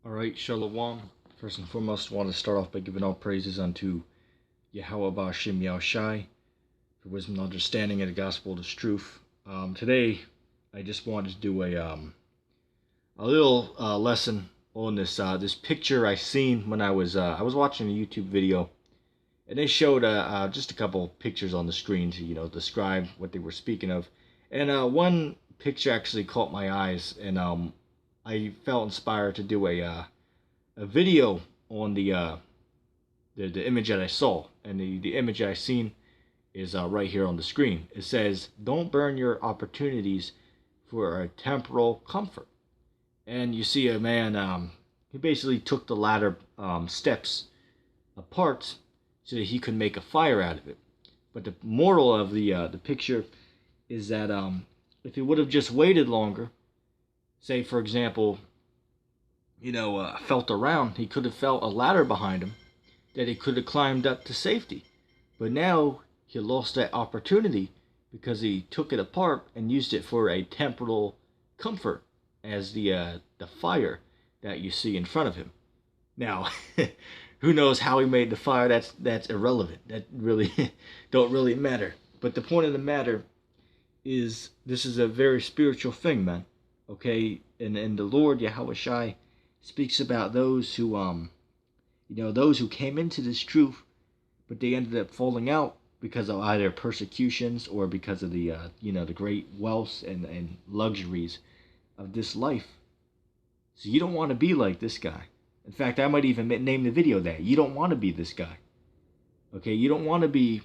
Alright, Shalom. First and foremost, I want to start off by giving all praises unto Yahweh Ba'Shem Yahushai for wisdom and understanding of the gospel of the truth. Today, I just wanted to do a little lesson on this picture I seen when I was watching a YouTube video, and they showed just a couple pictures on the screen to describe what they were speaking of, and one picture actually caught my eyes, and I felt inspired to do a video on the image that I saw, and the image I seen is right here on the screen. It says, "Don't burn your opportunities for a temporal comfort." And you see a man. He basically took the ladder steps apart so that he could make a fire out of it. But the moral of the picture is that if he would have just waited longer, say for example, felt around, he could have felt a ladder behind him that he could have climbed up to safety. But now he lost that opportunity because he took it apart and used it for a temporal comfort as the fire that you see in front of him. Now, who knows how he made the fire? That's irrelevant. That really don't really matter. But the point of the matter is, this is a very spiritual thing, man. Okay, and the Lord Yahweh Shai speaks about those who those who came into this truth, but they ended up falling out because of either persecutions or because of the the great wealth and luxuries of this life. So you don't want to be like this guy. In fact, I might even name the video that. You don't want to be this guy. Okay, you don't want to be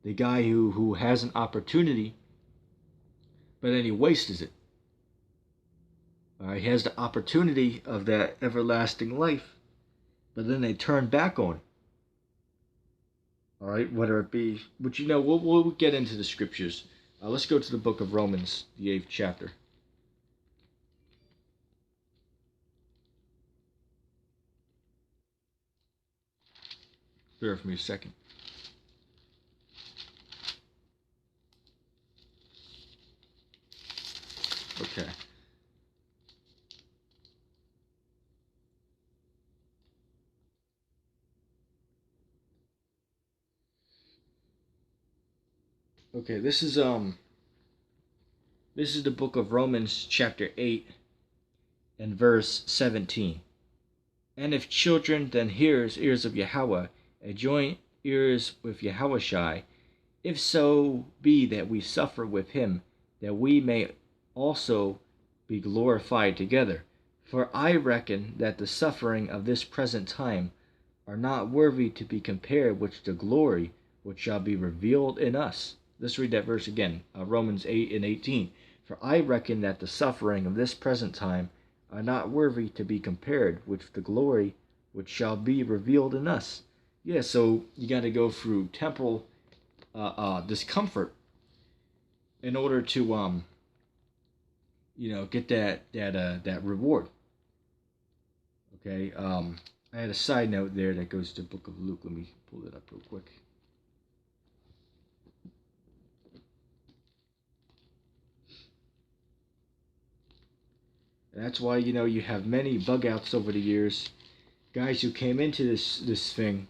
the guy who has an opportunity, but then he wastes it. He has the opportunity of that everlasting life, but then they turn back on it. All right, whether it be, but we'll get into the scriptures. Let's go to the book of Romans, the 8th chapter. Bear with me a second. Okay. Okay, this is the book of Romans chapter 8 and verse 17. "And if children, then hearers, ears of Yahweh, and joint ears with Yahushai, if so be that we suffer with him, that we may also be glorified together. For I reckon that the suffering of this present time are not worthy to be compared with the glory which shall be revealed in us." Let's read that verse again, Romans 8 and 18. "For I reckon that the suffering of this present time are not worthy to be compared with the glory which shall be revealed in us." Yeah, so you got to go through temporal discomfort in order to get that reward. Okay. I had a side note there that goes to the book of Luke. Let me pull it up real quick. And that's why you have many bug outs over the years, guys who came into this thing,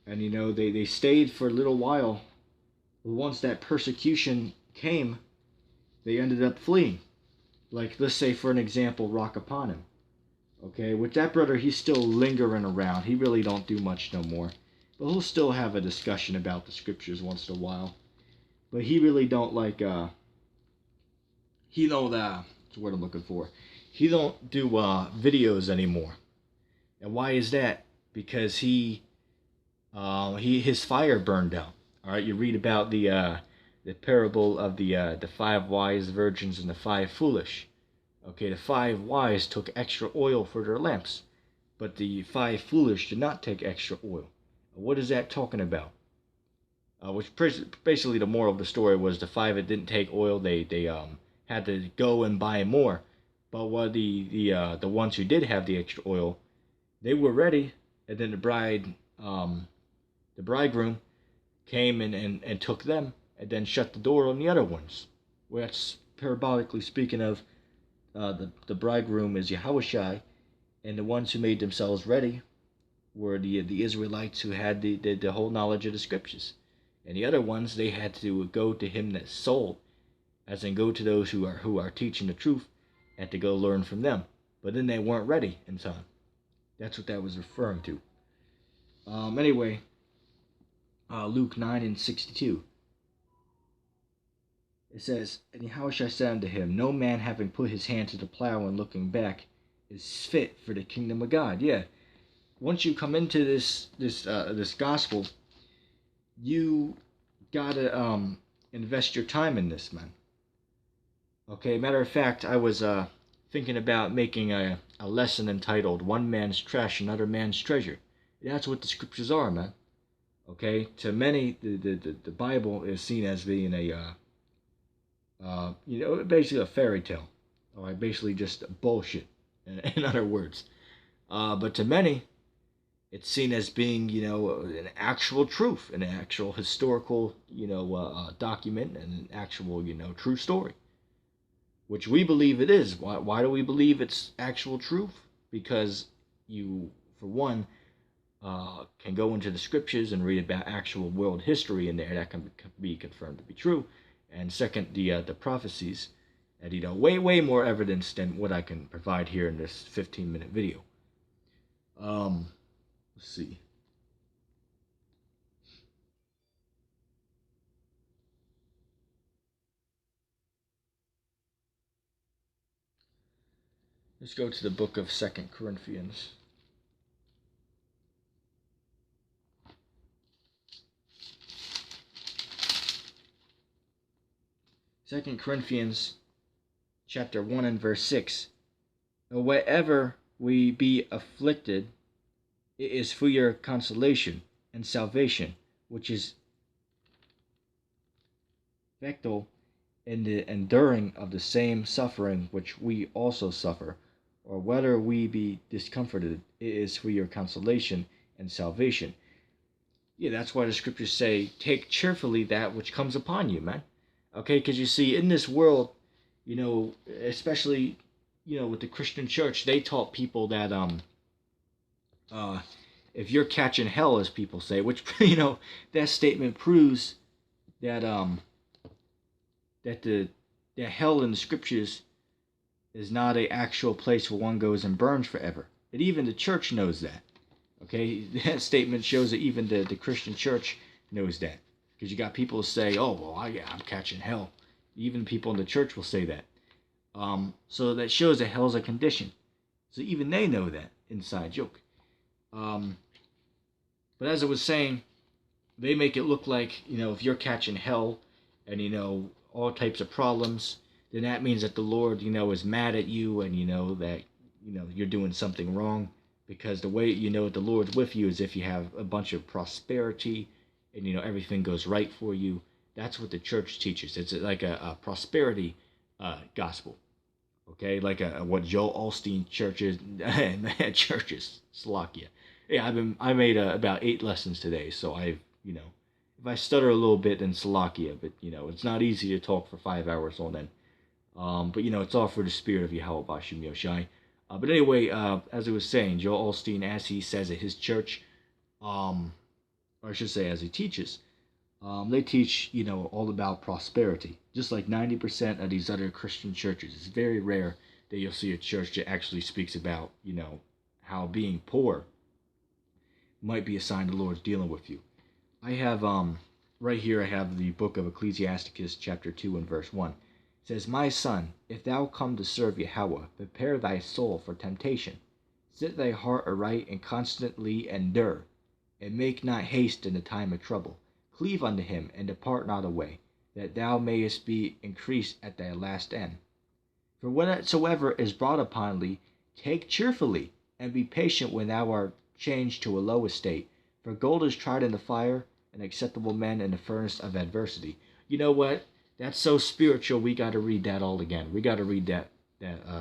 and they stayed for a little while. But once that persecution came, they ended up fleeing. Like, let's say for an example, Rock Upon Him. Okay, with that brother, he's still lingering around. He really don't do much no more, but he'll still have a discussion about the scriptures once in a while. But he really don't like he don't that's what I'm looking for. He don't do videos anymore. And why is that? Because his fire burned out. All right, you read about the parable of the 5 wise virgins and the 5 foolish. Okay, the 5 wise took extra oil for their lamps, but the 5 foolish did not take extra oil. What is that talking about? Which basically the moral of the story was the 5 that didn't take oil, they had to go and buy more. But what the ones who did have the extra oil, they were ready, and then the bridegroom came and took them, and then shut the door on the other ones. Well, that's parabolically speaking of the bridegroom is Yahushai, And the ones who made themselves ready were the Israelites who had the whole knowledge of the scriptures. And the other ones, they had to go to him that sold, as in go to those who are teaching the truth, and to go learn from them. But then they weren't ready in time. That's what that was referring to. Anyway, Luke 9:62. It says, "And Yahushua said unto him, No man having put his hand to the plow and looking back is fit for the kingdom of God." Yeah, once you come into this gospel, you gotta invest your time in this, man. Okay, matter of fact, I was thinking about making a lesson entitled "One Man's Trash, Another Man's Treasure." That's what the scriptures are, man. Okay, to many, the Bible is seen as being a basically a fairy tale. All right, basically just bullshit. In other words, but to many, it's seen as being, an actual truth, an actual historical, document, and an actual, true story, which we believe it is. Why do we believe it's actual truth? Because you, for one, can go into the scriptures and read about actual world history in there that can be confirmed to be true, and second, the prophecies, and way more evidence than what I can provide here in this 15-minute video. Let's see. Let's go to the book of 2 Corinthians. Second Corinthians chapter 1 and verse 6. Wherever we be afflicted, it is for your consolation and salvation, which is effectual in the enduring of the same suffering which we also suffer, or whether we be discomforted, it is for your consolation and salvation. Yeah, that's why the scriptures say, take cheerfully that which comes upon you, man. Okay, because you see, in this world, especially, with the Christian church, they taught people that, if you're catching hell, as people say, which, that statement proves that, that the hell in the scriptures is not an actual place where one goes and burns forever. And even the church knows that. Okay, that statement shows that even the Christian church knows that. Because you got people say, "Oh, well, yeah, I'm catching hell." Even people in the church will say that. So that shows that hell's a condition. So even they know that inside joke. But as I was saying, they make it look like, if you're catching hell and, all types of problems, then that means that the Lord, is mad at you, and, that, you're doing something wrong. Because the way, the Lord's with you is if you have a bunch of prosperity and, everything goes right for you. That's what the church teaches. It's like a prosperity gospel. Okay, like what Joel Osteen churches, Slovakia. Yeah, I made about 8 lessons today, so I've, if I stutter a little bit, then Slovakia, but, it's not easy to talk for 5 hours on end. But, it's all for the spirit of Yahweh Bashim Yoshai. But anyway, as I was saying, Joel Osteen, as he says at his church, or I should say as he teaches, they teach, all about prosperity. Just like 90% of these other Christian churches. It's very rare that you'll see a church that actually speaks about, how being poor might be a sign the Lord's dealing with you. I have, right here I have the book of Ecclesiasticus chapter 2 and verse 1. It says, "My son, if thou come to serve Yahweh, prepare thy soul for temptation. Set thy heart aright and constantly endure, and make not haste in the time of trouble. Cleave unto him, and depart not away, that thou mayest be increased at thy last end. For whatsoever is brought upon thee, take cheerfully, and be patient when thou art changed to a low estate. For gold is tried in the fire, and acceptable men in the furnace of adversity." You know what? That's so spiritual, we got to read that all again. We got to read that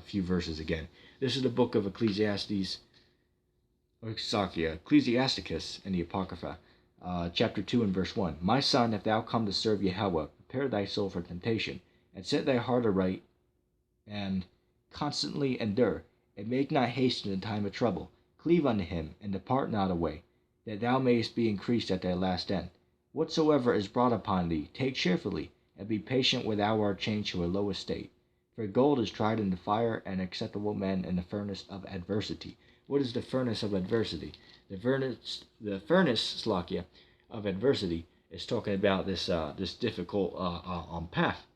few verses again. This is the book of Ecclesiasticus in the Apocrypha, chapter 2 and verse 1. "My son, if thou come to serve Yahweh, prepare thy soul for temptation, and set thy heart aright, and constantly endure, and make not haste in the time of trouble. Cleave unto him, and depart not away, that thou mayest be increased at thy last end. Whatsoever is brought upon thee, take cheerfully, and be patient when thou art changed to a low estate. For gold is tried in the fire, and acceptable men in the furnace of adversity. What is the furnace of adversity? The furnace, Slakia, of adversity is talking about this difficult path.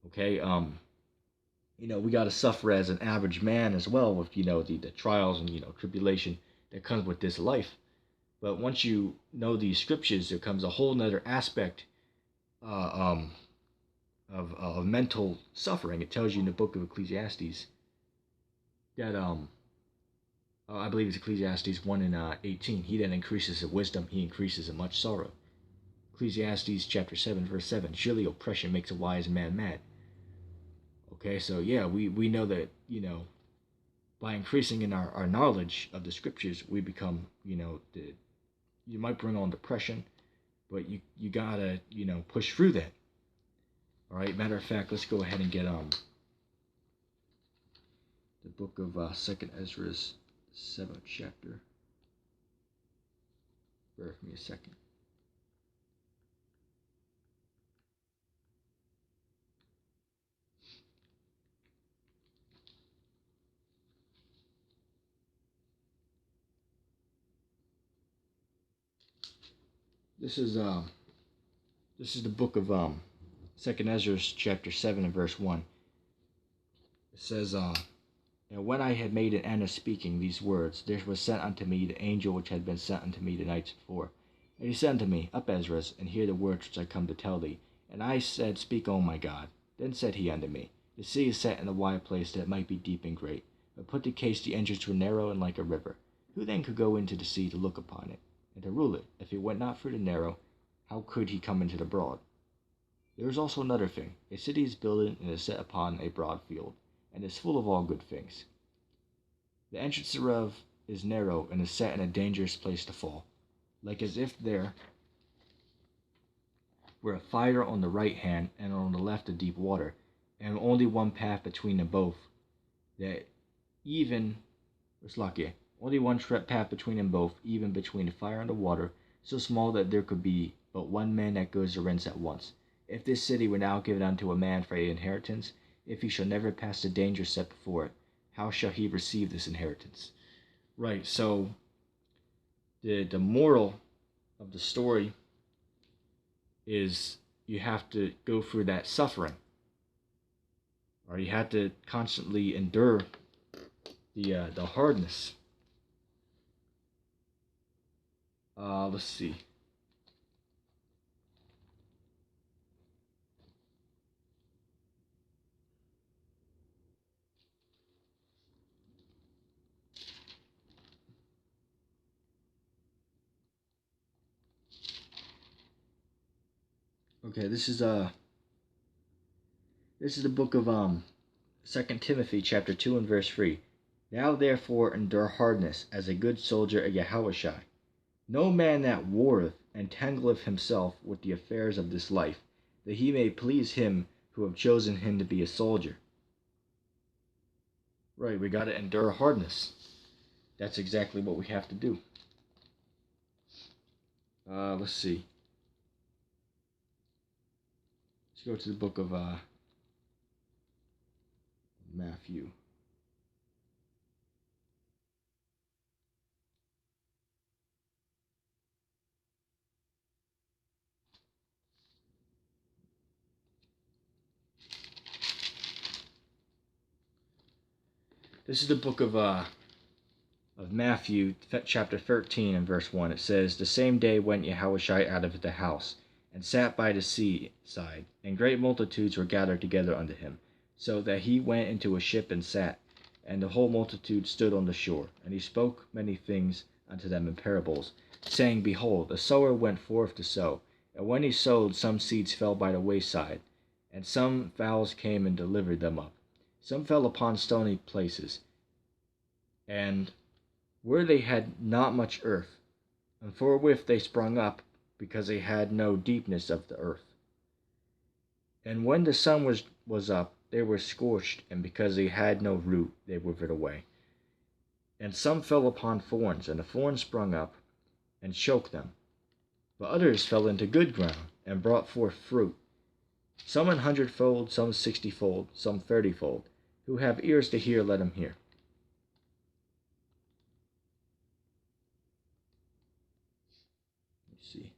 Okay, we got to suffer as an average man as well with the trials and tribulation that comes with this life. But once you know these scriptures, there comes a whole nother aspect of mental suffering. It tells you in the book of Ecclesiastes that I believe it's Ecclesiastes 1 and 18. He that increases in wisdom, he increases in much sorrow. Ecclesiastes chapter 7 verse 7. Surely oppression makes a wise man mad. Okay, so yeah, we know that by increasing in our knowledge of the scriptures, we become you might bring on depression, but you gotta push through that. All right. Matter of fact, let's go ahead and get the book of Second Ezra's 7th chapter. Bear with me a second. This is the book of Second Ezra chapter 7 and verse 1. It says, and when I had made an end of speaking these words, there was sent unto me the angel which had been sent unto me the nights before. And he said unto me, Up, Ezra, and hear the words which I come to tell thee. And I said, Speak, O my God. Then said he unto me, The sea is set in a wide place that it might be deep and great. But put the case the entrance were narrow and like a river. Who then could go into the sea to look upon it, and to rule it? If he went not through the narrow, how could he come into the broad? There is also another thing. A city is builded and is set upon a broad field, and is full of all good things. The entrance thereof is narrow, and is set in a dangerous place to fall, like as if there were a fire on the right hand, and on the left a deep water, and only one path between them both, that even only one path between them both, even between the fire and the water, so small that there could be but one man that goes thence at once. If this city were now given unto a man for an inheritance, if he shall never pass the danger set before it, how shall he receive this inheritance? Right, so the moral of the story is you have to go through that suffering. Or you have to constantly endure the hardness. Let's see. Okay, this is the book of 2 Timothy chapter 2 and verse 3. Now therefore endure hardness as a good soldier of Yahushua. No man that warreth entangleth himself with the affairs of this life, that he may please him who have chosen him to be a soldier. Right, we got to endure hardness. That's exactly what we have to do. Let's see. Let's go to the book of Matthew. This is the book of Matthew, chapter 13 and verse 1. It says, The same day went Yahushua out of the house, and sat by the sea side, and great multitudes were gathered together unto him, so that he went into a ship and sat, and the whole multitude stood on the shore. And he spoke many things unto them in parables, saying, Behold, a sower went forth to sow, and when he sowed, some seeds fell by the wayside, and some fowls came and delivered them up. Some fell upon stony places, and where they had not much earth, and forthwith they sprung up, because they had no deepness of the earth. And when the sun was up, they were scorched, and because they had no root, they withered away. And some fell upon thorns, and the thorns sprung up and choked them. But others fell into good ground and brought forth fruit, some 100-fold, some 60-fold, some 30-fold. Who have ears to hear, let him hear. Let's see.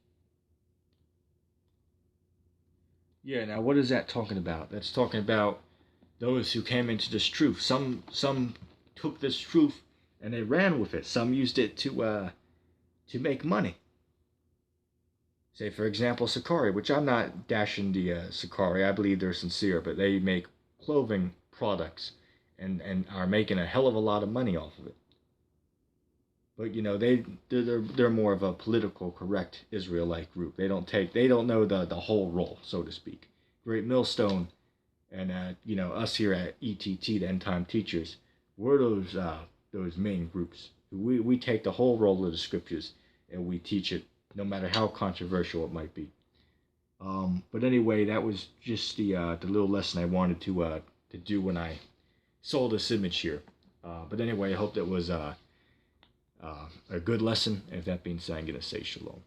Yeah, now what is that talking about? That's talking about those who came into this truth. Some took this truth and they ran with it. Some used it to make money. Say, for example, Sakari, which I'm not dashing the Sakari. I believe they're sincere, but they make clothing products and are making a hell of a lot of money off of it. But you know, they're more of a political correct Israelite group. They don't know the whole role, so to speak. Great Millstone and you know, us here at ETT, the End Time Teachers, we're those main groups. We take the whole role of the scriptures and we teach it, no matter how controversial it might be. But anyway, that was just the little lesson I wanted to do when I saw this image here. But anyway, I hope that was a good lesson. And with that being said, I'm going to say shalom.